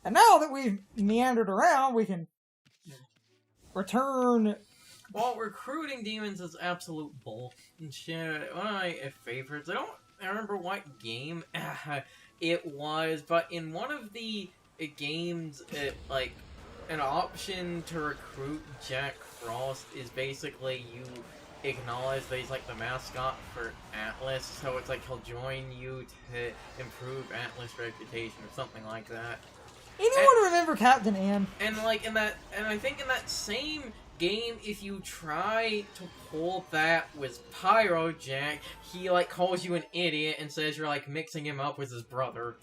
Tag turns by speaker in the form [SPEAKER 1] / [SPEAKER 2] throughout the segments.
[SPEAKER 1] And now that we've meandered around, we can return.
[SPEAKER 2] Well, recruiting demons is absolute bullshit. One of my favorites. I don't remember what game it was, but in one of the games, like, an option to recruit Jack Frost is basically you acknowledge that he's like the mascot for Atlas, so it's like he'll join you to improve Atlas' reputation or something like that.
[SPEAKER 1] Anyone remember Captain Ann?
[SPEAKER 2] And like and I think in that same game, if you try to pull that with Pyro Jack, he like calls you an idiot and says you're like mixing him up with his brother.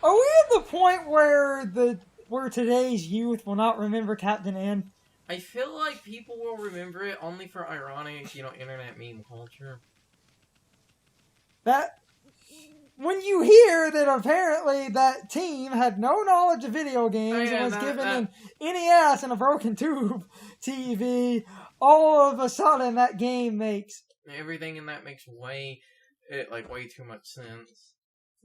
[SPEAKER 1] Are we at the point where today's youth will not remember Captain Ann?
[SPEAKER 2] I feel like people will remember it only for ironic, internet meme culture.
[SPEAKER 1] That when you hear that apparently that team had no knowledge of video games and was given an NES and a broken tube TV, all of a sudden that game makes
[SPEAKER 2] everything in that makes way too much sense.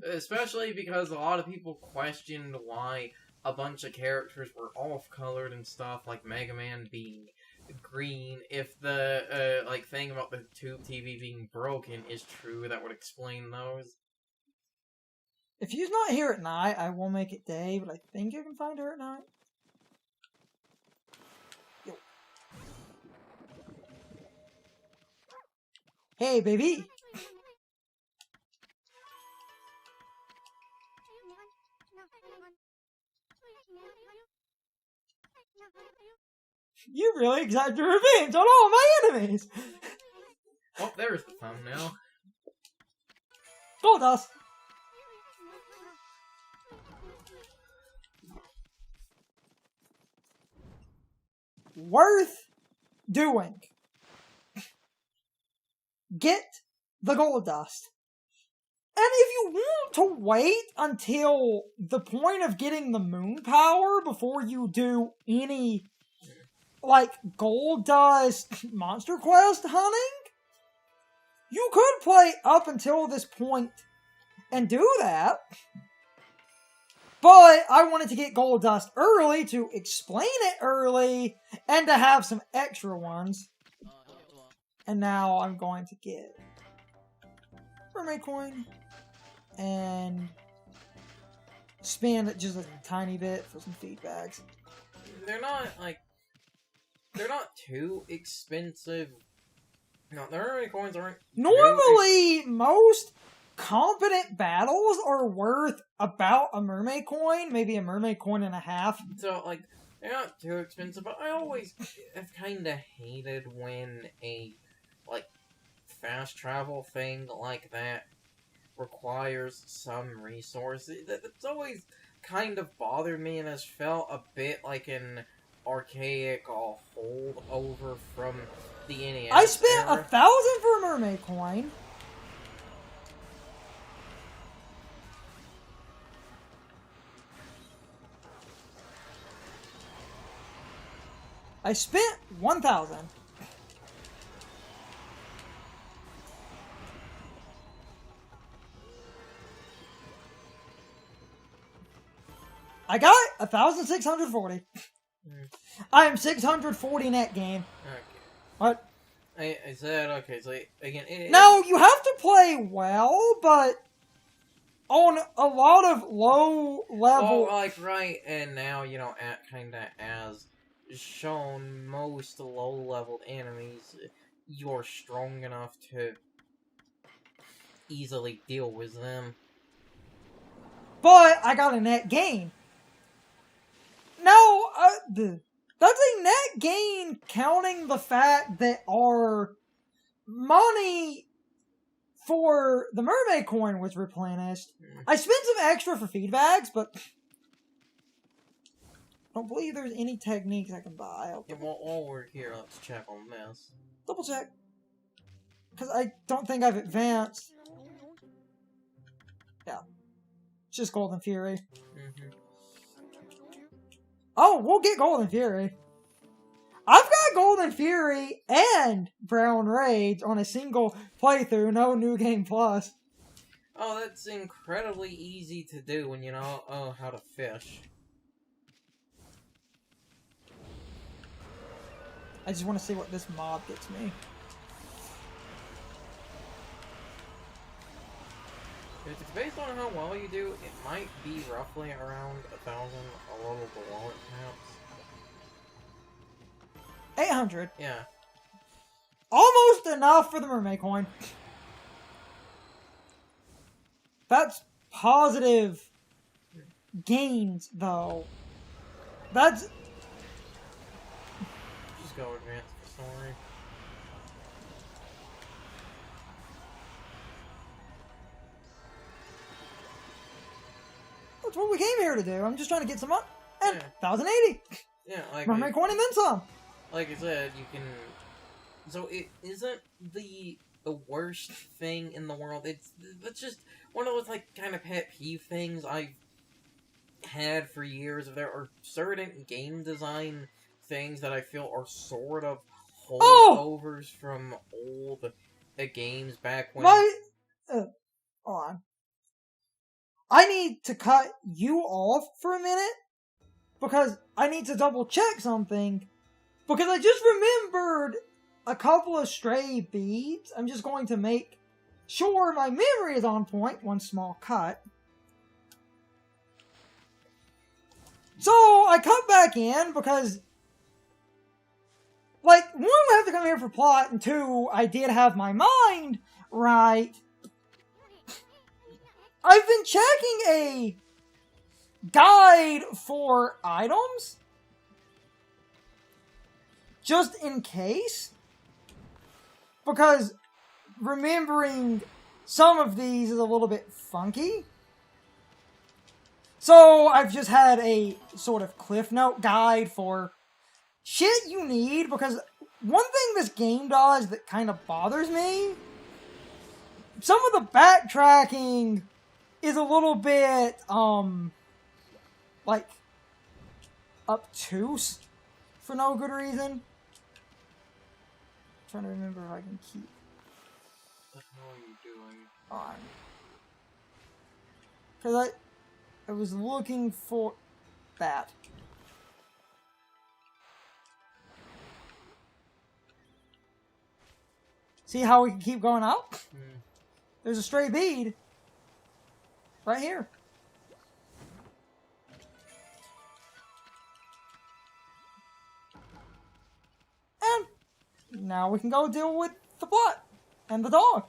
[SPEAKER 2] Especially because a lot of people questioned why a bunch of characters were off-colored and stuff, like Mega Man being green. If the thing about the tube TV being broken is true, that would explain those.
[SPEAKER 1] If you're not here at night, I will make it day, but I think you can find her at night. Yo. Hey, baby! You really exact your revenge on all my enemies!
[SPEAKER 2] Oh, there's the thumbnail.
[SPEAKER 1] Gold dust! Worth doing. Get the gold dust. And if you want to wait until the point of getting the moon power before you do any, gold dust monster quest hunting, you could play up until this point and do that. But I wanted to get gold dust early to explain it early and to have some extra ones. And now I'm going to get mermaid coin and spend it just a tiny bit for some feed bags.
[SPEAKER 2] They're not too expensive. No, the mermaid coins aren't.
[SPEAKER 1] Normally, most competent battles are worth about a mermaid coin, maybe a mermaid coin and a half.
[SPEAKER 2] So, they're not too expensive, but I always have kind of hated when a, fast travel thing like that requires some resources. That's always kind of bothered me and has felt a bit like an archaic holdover from the NES
[SPEAKER 1] I spent
[SPEAKER 2] era.
[SPEAKER 1] 1,000 for a mermaid coin. I spent 1,000. I got 1,640. I am 640 net game.
[SPEAKER 2] Okay.
[SPEAKER 1] What?
[SPEAKER 2] I said, okay, so again...
[SPEAKER 1] Now, you have to play well, but on a lot of low level...
[SPEAKER 2] right, and now, as shown, most low-leveled enemies, you're strong enough to easily deal with them.
[SPEAKER 1] But I got a net gain. Now, that's a net gain counting the fact that our money for the mermaid coin was replenished. I spent some extra for feedbacks, but I don't believe there's any techniques I can buy.
[SPEAKER 2] Yeah, while we're here, let's check on this.
[SPEAKER 1] Double check. Because I don't think I've advanced. Yeah. It's just Golden Fury.
[SPEAKER 2] Mm-hmm.
[SPEAKER 1] Oh, we'll get Golden Fury. I've got Golden Fury and Brown Rage on a single playthrough, no New Game Plus.
[SPEAKER 2] Oh, that's incredibly easy to do when you know how to fish.
[SPEAKER 1] I just want to see what this mob gets me.
[SPEAKER 2] If it's based on how well you do, it might be roughly around 1,000, a little below it, perhaps.
[SPEAKER 1] 800.
[SPEAKER 2] Yeah.
[SPEAKER 1] Almost enough for the mermaid coin. That's positive gains, though. That's...
[SPEAKER 2] Just go advance for story.
[SPEAKER 1] That's what we came here to do. I'm just trying to get some up. And
[SPEAKER 2] Yeah.
[SPEAKER 1] 1,080.
[SPEAKER 2] Yeah, like
[SPEAKER 1] Mermaid coin and then some.
[SPEAKER 2] like I said, you can. So it isn't the worst thing in the world. It's just one of those like kind of pet peeve things I've had for years. There are certain game design things that I feel are sort of holdovers from old games back when.
[SPEAKER 1] Hold on. I need to cut you off for a minute because I need to double check something because I just remembered a couple of stray beads. I'm just going to make sure my memory is on point. One small cut. So I cut back in because, like, one, I have to come here for plot, and two, I did have my mind right. I've been checking a guide for items just in case, because remembering some of these is a little bit funky. So I've just had a sort of Cliff Note guide for shit you need, because one thing this game does that kind of bothers me, some of the backtracking is a little bit, like, obtuse for no good reason. I'm trying to remember if I can keep
[SPEAKER 2] What the hell are you doing?
[SPEAKER 1] on. Because I was looking for that. See how we can keep going up? There's a stray bead. Right here. And now we can go deal with the plot and the dog.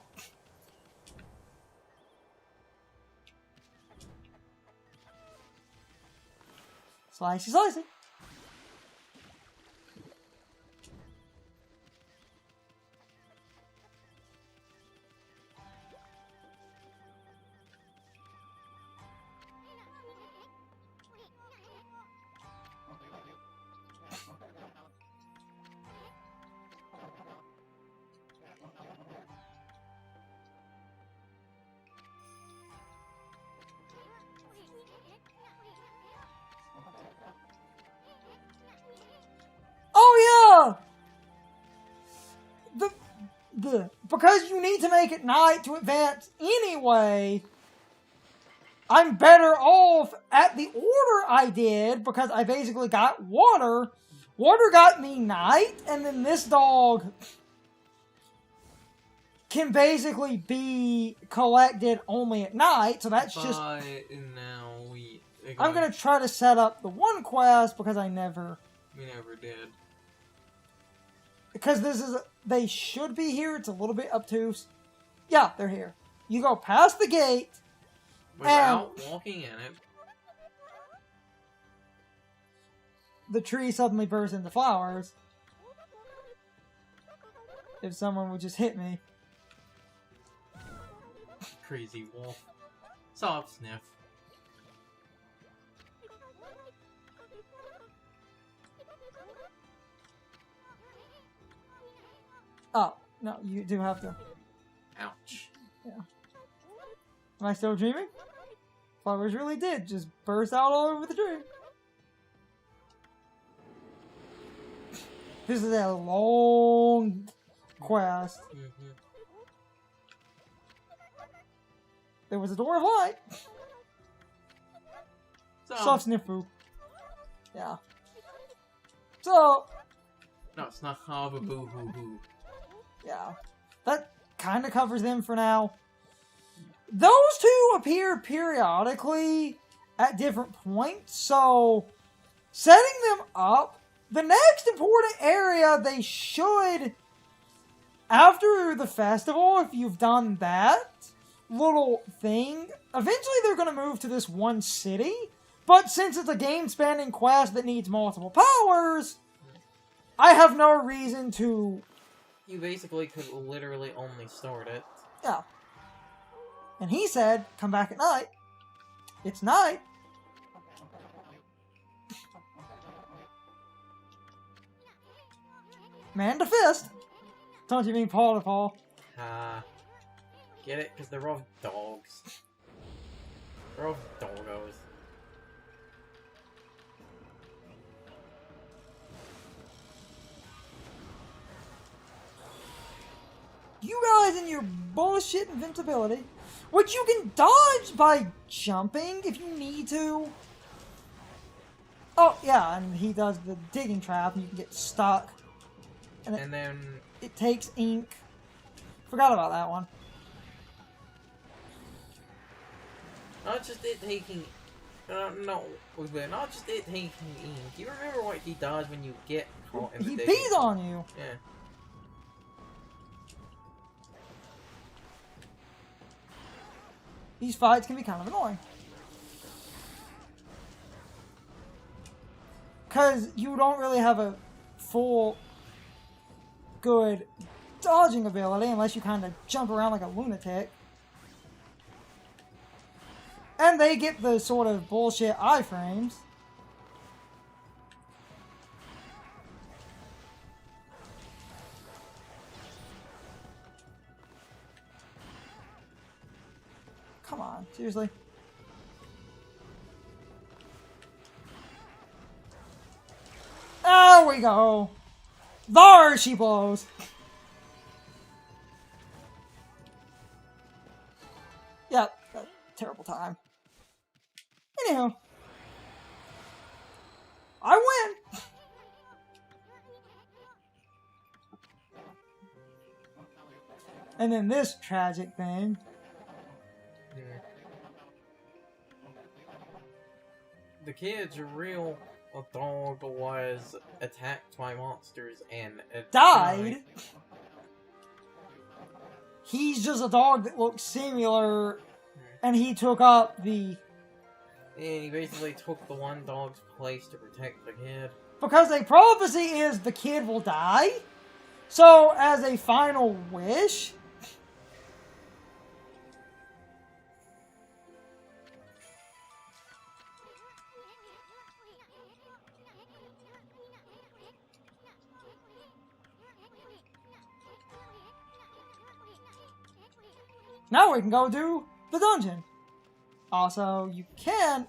[SPEAKER 1] Slicey, slicey. Oh yeah! Because you need to make it night to advance anyway, I'm better off at the order I did because I basically got water. Water got me night, and then this dog can basically be collected only at night, so that's just...
[SPEAKER 2] now
[SPEAKER 1] I'm gonna try to set up the one quest because I never...
[SPEAKER 2] We never did.
[SPEAKER 1] Because this is... They should be here, it's a little bit obtuse. Yeah, they're here. You go past the gate...
[SPEAKER 2] Without walking in it.
[SPEAKER 1] The tree suddenly bursts into flowers. If someone would just hit me.
[SPEAKER 2] Crazy wolf. Soft sniff.
[SPEAKER 1] Oh, no, you do have to.
[SPEAKER 2] Ouch.
[SPEAKER 1] Yeah. Am I still dreaming? Flowers really did just burst out all over the tree. This is a long quest. there was a door of light. Soft Snifu. Yeah. So.
[SPEAKER 2] No, it's not Haba Boo Hoo Hoo.
[SPEAKER 1] Yeah. That kind of covers them for now. Those two appear periodically at different points, so setting them up, the next important area they should, after the festival, if you've done that little thing, eventually they're going to move to this one city, but since it's a game-spanning quest that needs multiple powers, I have no reason to...
[SPEAKER 2] You basically could literally only start it.
[SPEAKER 1] Yeah. And he said, come back at night. It's night. Man to fist. Don't you mean paw to paw?
[SPEAKER 2] Get it? Because they're all dogs. They're all doggos.
[SPEAKER 1] You guys and your bullshit invincibility, which you can dodge by jumping if you need to. Oh, yeah, and he does the digging trap and you can get stuck.
[SPEAKER 2] And then...
[SPEAKER 1] It takes ink. Forgot about that one.
[SPEAKER 2] Not just it taking... no, not just it taking ink. You remember what he does when you get caught in the
[SPEAKER 1] He
[SPEAKER 2] digging?
[SPEAKER 1] pees on you.
[SPEAKER 2] Yeah.
[SPEAKER 1] These fights can be kind of annoying. Because you don't really have a full good dodging ability unless you kind of jump around like a lunatic. And they get the sort of bullshit iframes. Come on, seriously. There we go. There she blows. Yep, terrible time. Anyhow, I win. And then this tragic thing.
[SPEAKER 2] The kid's real dog was attacked by monsters and
[SPEAKER 1] died. He's just a dog that looks similar, and he took up the...
[SPEAKER 2] And he basically took the one dog's place to protect the kid.
[SPEAKER 1] Because a prophecy is the kid will die. So, as a final wish... Now we can go do the dungeon. Also, you can,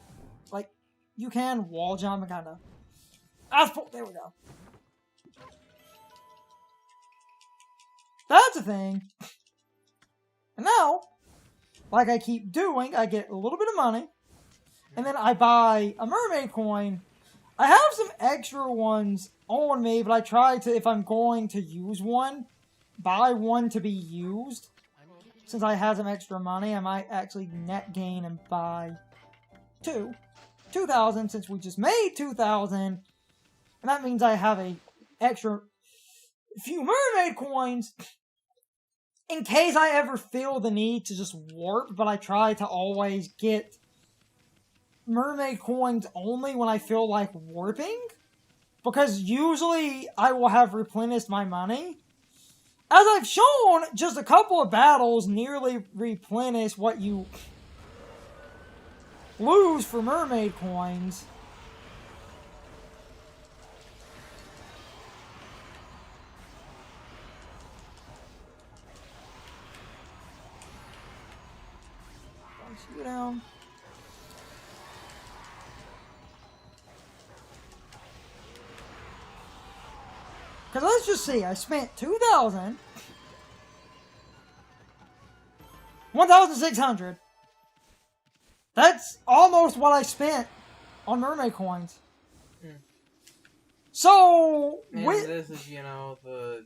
[SPEAKER 1] you can wall jump and kind of... There we go. That's a thing. And now, like I keep doing, I get a little bit of money. And then I buy a mermaid coin. I have some extra ones on me, but I try to, if I'm going to use one, buy one to be used. Since I have some extra money, I might actually net gain and buy 2,000 since we just made 2,000. And that means I have a extra few mermaid coins in case I ever feel the need to just warp, but I try to always get mermaid coins only when I feel like warping. Because usually I will have replenished my money. As I've shown, just a couple of battles nearly replenish what you lose for mermaid coins. Shoot down. Because let's just see, I spent 2,000, 1,600, That's almost what I spent on mermaid coins.
[SPEAKER 2] Hmm.
[SPEAKER 1] So,
[SPEAKER 2] And
[SPEAKER 1] with
[SPEAKER 2] this is, you know, the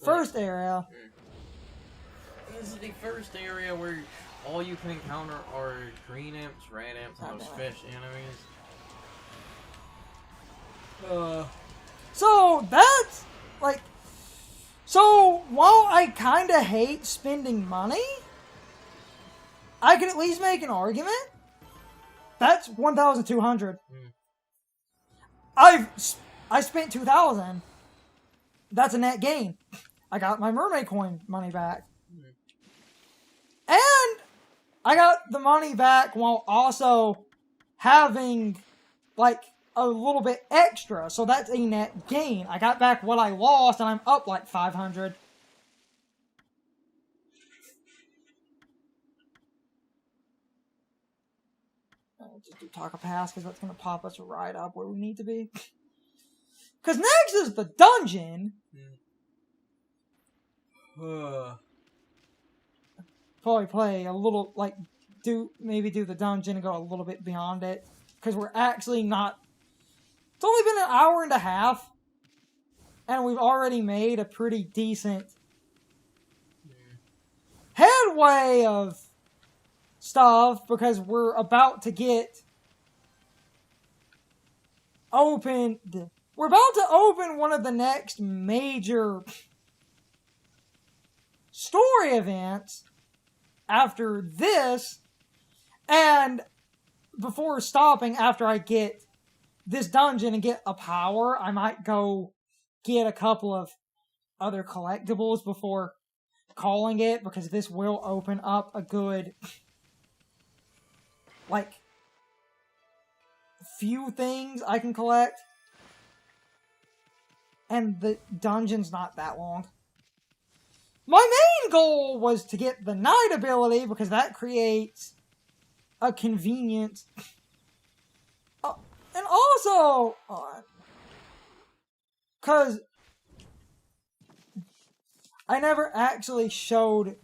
[SPEAKER 1] first area.
[SPEAKER 2] This is the first area where all you can encounter are green imps, red imps, and those fish enemies.
[SPEAKER 1] So that's like, so while I kind of hate spending money, I can at least make an argument. That's 1,200. I spent 2,000. That's a net gain. I got my mermaid coin money back. And I got the money back while also having, like, a little bit extra. So that's a net gain. I got back what I lost, and I'm up, like, 500. I'll just do Taco Pass, because that's going to pop us right up where we need to be. Because next is the dungeon. Probably play a little, like, maybe do the dungeon and go a little bit beyond it. Because we're actually not... It's only been an hour and a half. And we've already made a pretty decent headway of stuff. Because we're about to get opened. We're about to open one of the next major story events after this, and before stopping, after I get this dungeon and get a power, I might go get a couple of other collectibles before calling it, because this will open up a good, like, few things I can collect, and the dungeon's not that long. My main goal was to get the Night ability, because that creates a convenient... and also... because I never actually showed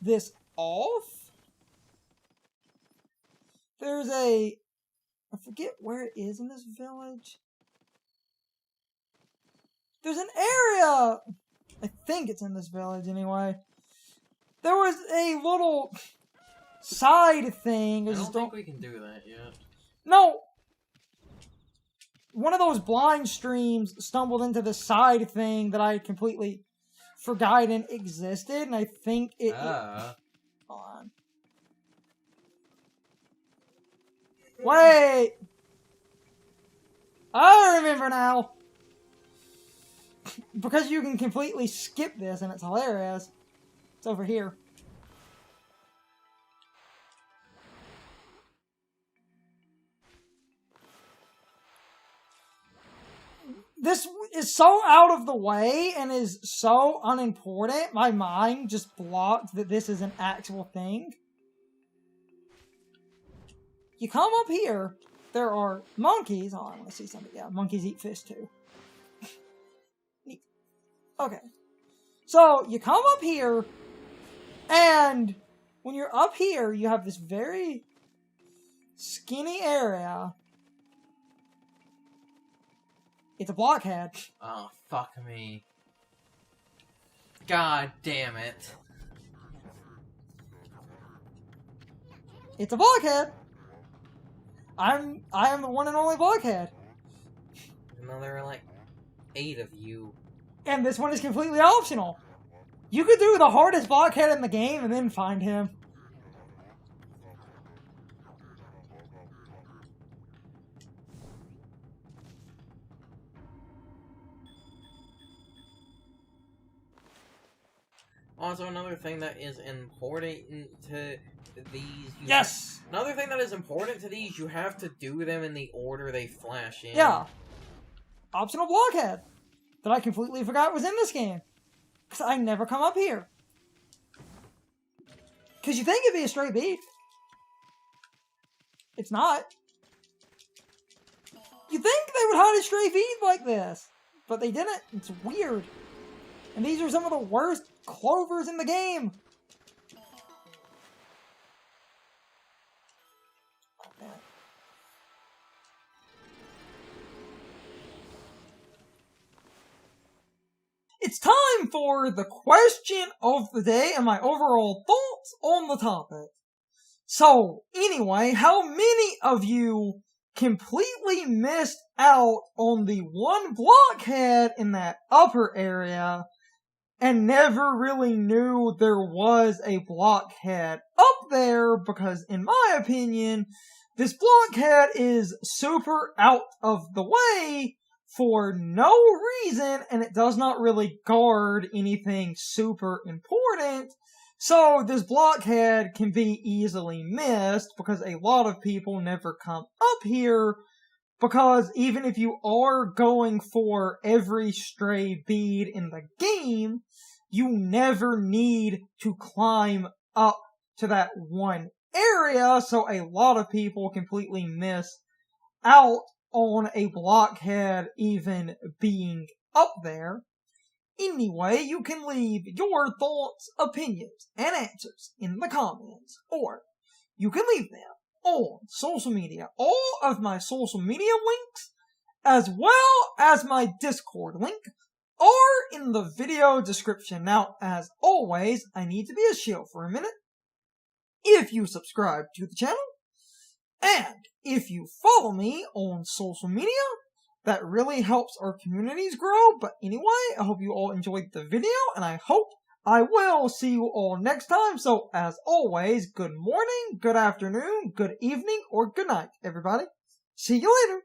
[SPEAKER 1] this off. There's a... I forget where it is in this village. There's an area... I think it's in this village anyway. There was a little side thing.
[SPEAKER 2] I don't think we can do that yet.
[SPEAKER 1] No! One of those blind streams stumbled into the side thing that I completely forgotten existed, and I think it... Hold on. Wait! I remember now! Because you can completely skip this, and it's hilarious. It's over here. This is so out of the way and is so unimportant, my mind just blocked that this is an actual thing. You come up here, there are monkeys. Oh, I want to see something. Yeah, monkeys eat fish too. Okay. So, you come up here, and when you're up here, you have this very skinny area. It's a blockhead.
[SPEAKER 2] Oh, fuck me. God damn it.
[SPEAKER 1] It's a blockhead. I am the one and only blockhead.
[SPEAKER 2] Even though there are like 8 of you.
[SPEAKER 1] And this one is completely optional. You could do the hardest blockhead in the game and then find him.
[SPEAKER 2] Also, another thing that is important to these...
[SPEAKER 1] Yes!
[SPEAKER 2] Another thing that is important to these, you have to do them in the order they flash in.
[SPEAKER 1] Yeah. Optional blockhead. That I completely forgot was in this game. Because I never come up here. Because you think it'd be a straight beat. It's not. You think they would hide a straight beat like this. But they didn't. It's weird. And these are some of the worst clovers in the game. It's time for the question of the day and my overall thoughts on the topic. So, anyway, how many of you completely missed out on the one blockhead in that upper area and never really knew there was a blockhead up there? Because, in my opinion, this blockhead is super out of the way for no reason, and it does not really guard anything super important. So this blockhead can be easily missed because a lot of people never come up here, because even if you are going for every stray bead in the game, you never need to climb up to that one area, so a lot of people completely miss out on a blockhead even being up there. Anyway, you can leave your thoughts, opinions, and answers in the comments, or you can leave them on social media. All of my social media links, as well as my Discord link, are in the video description. Now, as always, I need to be a shield for a minute. If you subscribe to the channel, and if you follow me on social media, that really helps our communities grow. But anyway, I hope you all enjoyed the video, and I hope I will see you all next time. So, as always, good morning, good afternoon, good evening, or good night, everybody. See you later.